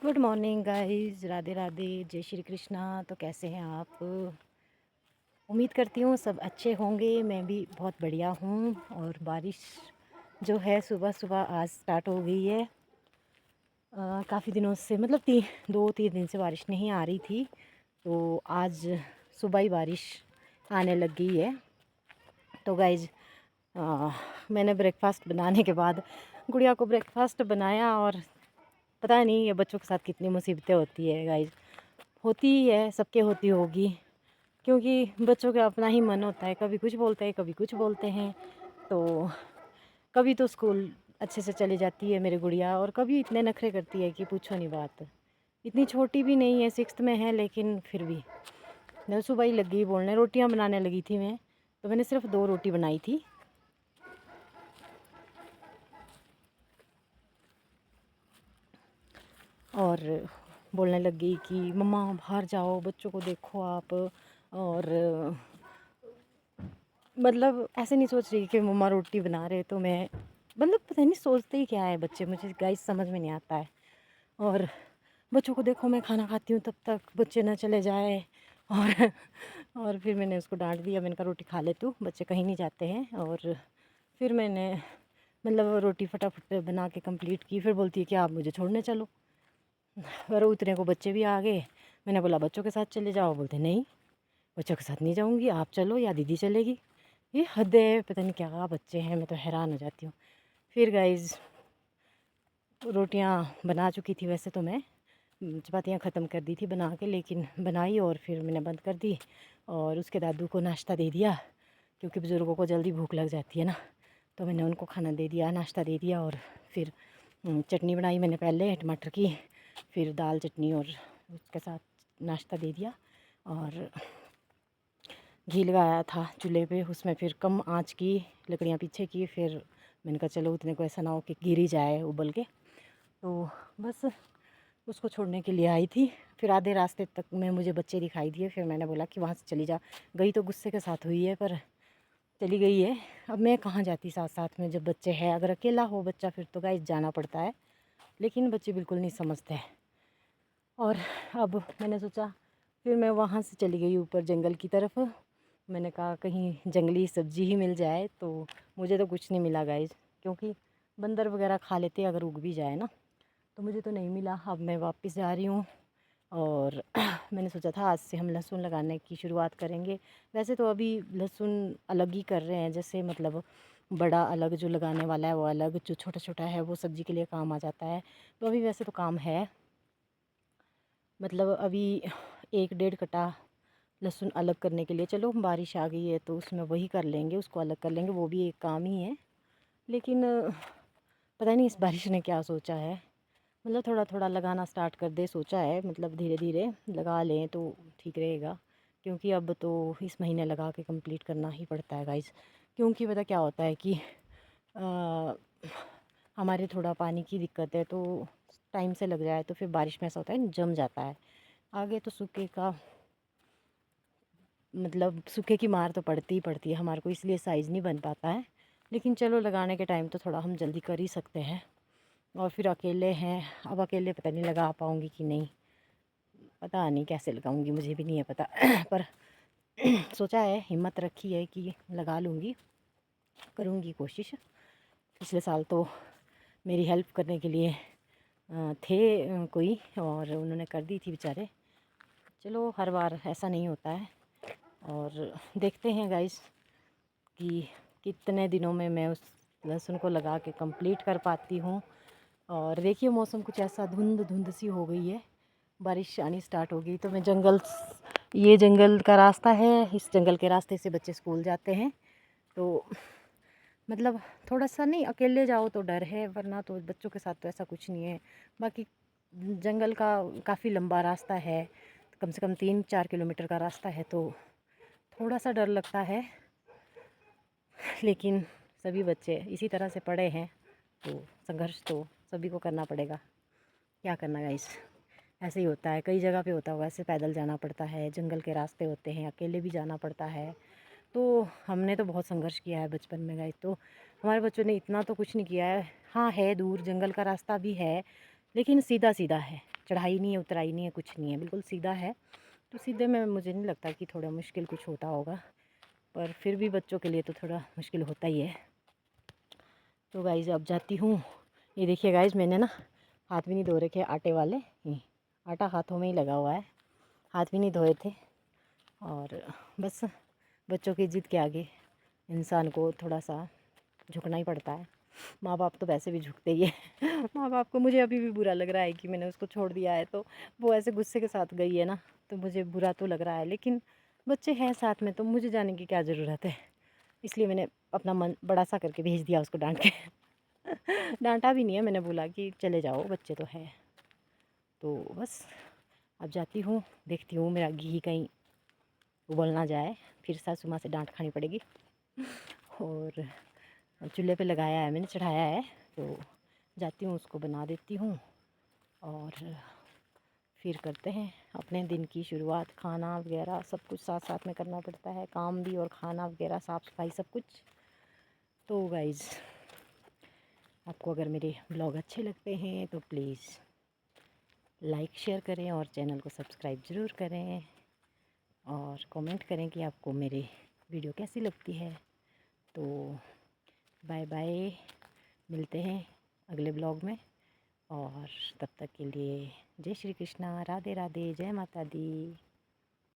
Good morning guys, Radhe Radhe, जय श्री कृष्णा। तो कैसे हैं आप? उम्मीद करती हूँ सब अच्छे होंगे। मैं भी बहुत बढ़िया हूँ। और बारिश जो है सुबह सुबह आज स्टार्ट हो गई है। काफ़ी दिनों से मतलब 2-3 दिन से बारिश नहीं आ रही थी, तो आज सुबह ही बारिश आने लग गई है। तो गाइज मैंने ब्रेकफास्ट बनाने के बाद गुड़िया को ब्रेकफास्ट बनाया, और पता नहीं ये बच्चों के साथ कितनी मुसीबतें होती है गाइज। होती ही है, सबके होती होगी, क्योंकि बच्चों का अपना ही मन होता है। कभी कुछ बोलते हैं, कभी कुछ बोलते हैं। तो कभी तो स्कूल अच्छे से चली जाती है मेरी गुड़िया, और कभी इतने नखरे करती है कि पूछो नहीं बात। इतनी छोटी भी नहीं है, 6th में है, लेकिन फिर भी मैं सुबह ही लग गई बोलने। रोटियां बनाने लगी थी मैं, तो मैंने सिर्फ 2 रोटी बनाई थी। और बोलने लग गई कि मम्मा बाहर जाओ, बच्चों को देखो आप। और मतलब ऐसे नहीं सोच रही कि मम्मा रोटी बना रहे तो मैं, मतलब पता नहीं सोचते ही क्या है बच्चे, मुझे गाइस समझ में नहीं आता है। और बच्चों को देखो, मैं खाना खाती हूँ तब तक बच्चे ना चले जाए। और और फिर मैंने उसको डांट दिया। मैंने कहा रोटी खा ले तू, बच्चे कहीं नहीं जाते हैं। और फिर मैंने मतलब रोटी फटाफट बना के कंप्लीट की। फिर बोलती है कि आप मुझे छोड़ने चलो। और उतने को बच्चे भी आ गए। मैंने बोला बच्चों के साथ चले जाओ, बोलते नहीं बच्चों के साथ नहीं जाऊँगी, आप चलो या दीदी चलेगी। ये हद है, पता नहीं क्या बच्चे हैं, मैं तो हैरान हो जाती हूँ। फिर गाइज़ रोटियाँ बना चुकी थी वैसे तो मैं, चपातियाँ ख़त्म कर दी थी बना के, लेकिन बनाई और फिर मैंने बंद कर दी। और उसके दादू को नाश्ता दे दिया, क्योंकि बुज़ुर्गों को जल्दी भूख लग जाती है ना। तो मैंने उनको खाना दे दिया, नाश्ता दे दिया। और फिर चटनी बनाई मैंने पहले टमाटर की, फिर दाल चटनी, और उसके साथ नाश्ता दे दिया। और घी लगाया था चूल्हे पे, उसमें फिर कम आंच की, लकड़ियाँ पीछे की। फिर मैंने कहा चलो उतने को ऐसा ना हो कि गिर ही जाए उबल के। तो बस उसको छोड़ने के लिए आई थी। फिर आधे रास्ते तक में मुझे बच्चे दिखाई दिए। फिर मैंने बोला कि वहाँ से चली जा। गई तो गुस्से के साथ हुई है, पर चली गई है। अब मैं कहाँ जाती साथ साथ में, जब बच्चे हैं। अगर अकेला हो बच्चा फिर तो गाइस जाना पड़ता है, लेकिन बच्चे बिल्कुल नहीं समझते। और अब मैंने सोचा, फिर मैं वहाँ से चली गई ऊपर जंगल की तरफ। मैंने कहा कहीं जंगली सब्जी ही मिल जाए। तो मुझे तो कुछ नहीं मिला गाइस, क्योंकि बंदर वगैरह खा लेते अगर उग भी जाए ना। तो मुझे तो नहीं मिला। अब मैं वापस जा रही हूँ। और मैंने सोचा था आज से हम लहसुन लगाने की शुरुआत करेंगे। वैसे तो अभी लहसुन अलग ही कर रहे हैं, जैसे मतलब बड़ा अलग जो लगाने वाला है वो अलग, जो छोटा छोटा है वो सब्ज़ी के लिए काम आ जाता है। तो अभी वैसे तो काम है, मतलब अभी 1-1.5 कट्टा लहसुन अलग करने के लिए। चलो बारिश आ गई है तो उसमें वही कर लेंगे, उसको अलग कर लेंगे, वो भी एक काम ही है। लेकिन पता नहीं इस बारिश ने क्या सोचा है। मतलब थोड़ा थोड़ा लगाना स्टार्ट कर दे सोचा है, मतलब धीरे धीरे लगा लें तो ठीक रहेगा। क्योंकि अब तो इस महीने लगा के कंप्लीट करना ही पड़ता है गाइस। क्योंकि पता क्या होता है कि आ, हमारे थोड़ा पानी की दिक्कत है, तो टाइम से लग जाए तो फिर बारिश में ऐसा होता है जम जाता है। आगे तो सूखे का मतलब सूखे की मार तो पड़ती ही पड़ती है हमारे को, इसलिए साइज़ नहीं बन पाता है। लेकिन चलो लगाने के टाइम तो थोड़ा हम जल्दी कर ही सकते हैं। और फिर अकेले हैं, अब अकेले पता नहीं लगा पाऊँगी कि नहीं, पता नहीं कैसे लगाऊंगी, मुझे भी नहीं है पता। पर सोचा है, हिम्मत रखी है कि लगा लूँगी, करूँगी कोशिश। पिछले साल तो मेरी हेल्प करने के लिए थे कोई, और उन्होंने कर दी थी बेचारे। चलो हर बार ऐसा नहीं होता है। और देखते हैं गाइस कि कितने दिनों में मैं उस लहसुन को लगा के कंप्लीट कर पाती हूँ। और देखिए मौसम कुछ ऐसा धुंध धुंध सी हो गई है, बारिश आनी स्टार्ट हो गई। तो मैं ये जंगल का रास्ता है, इस जंगल के रास्ते से बच्चे स्कूल जाते हैं। तो मतलब थोड़ा सा नहीं, अकेले जाओ तो डर है, वरना तो बच्चों के साथ तो ऐसा कुछ नहीं है। बाकी जंगल का काफ़ी लंबा रास्ता है, कम से कम 3-4 किलोमीटर का रास्ता है, तो थोड़ा सा डर लगता है। लेकिन सभी बच्चे इसी तरह से पढ़े हैं, तो संघर्ष तो सभी को करना पड़ेगा। क्या करना गाइस, ऐसे ही होता है, कई जगह पे होता होगा, ऐसे पैदल जाना पड़ता है, जंगल के रास्ते होते हैं, अकेले भी जाना पड़ता है। तो हमने तो बहुत संघर्ष किया है बचपन में गाइस। तो हमारे बच्चों ने इतना तो कुछ नहीं किया है। हाँ है दूर, जंगल का रास्ता भी है, लेकिन सीधा सीधा है, चढ़ाई नहीं है, उतराई नहीं है, कुछ नहीं है, बिल्कुल सीधा है। तो सीधे में मुझे नहीं लगता कि थोड़ा मुश्किल कुछ होता होगा, पर फिर भी बच्चों के लिए तो थोड़ा मुश्किल होता ही है। तो गाइज़ अब जाती हूँ। ये देखिए गाइज़, मैंने ना हाथ भी नहीं धो रखे आटे वाले, ये आटा हाथों में ही लगा हुआ है, हाथ भी नहीं धोए थे। और बस बच्चों की ज़िद के आगे इंसान को थोड़ा सा झुकना ही पड़ता है। माँ बाप तो वैसे भी झुकते ही है। माँ बाप को मुझे अभी भी बुरा लग रहा है कि मैंने उसको छोड़ दिया है, तो वो ऐसे गुस्से के साथ गई है ना, तो मुझे बुरा तो लग रहा है, लेकिन बच्चे हैं साथ में तो मुझे जाने की क्या ज़रूरत है। इसलिए मैंने अपना मन बड़ा सा करके भेज दिया उसको डांट के। डांटा भी नहीं है, मैंने बोला कि चले जाओ, बच्चे तो है। तो बस अब जाती हूँ, देखती हूँ मेरा घी कहीं उबल ना जाए, फिर सासू माँ से डांट खानी पड़ेगी। और चूल्हे पे लगाया है मैंने, चढ़ाया है, तो जाती हूँ उसको बना देती हूँ और फिर करते हैं अपने दिन की शुरुआत। खाना वगैरह सब कुछ साथ साथ में करना पड़ता है, काम भी और खाना वगैरह, साफ़ सफाई सब कुछ। तो गाइज़ आपको अगर मेरे ब्लॉग अच्छे लगते हैं तो प्लीज़ लाइक शेयर करें और चैनल को सब्सक्राइब ज़रूर करें और कमेंट करें कि आपको मेरी वीडियो कैसी लगती है। तो बाय बाय, मिलते हैं अगले ब्लॉग में, और तब तक के लिए जय श्री कृष्णा, राधे राधे, जय माता दी।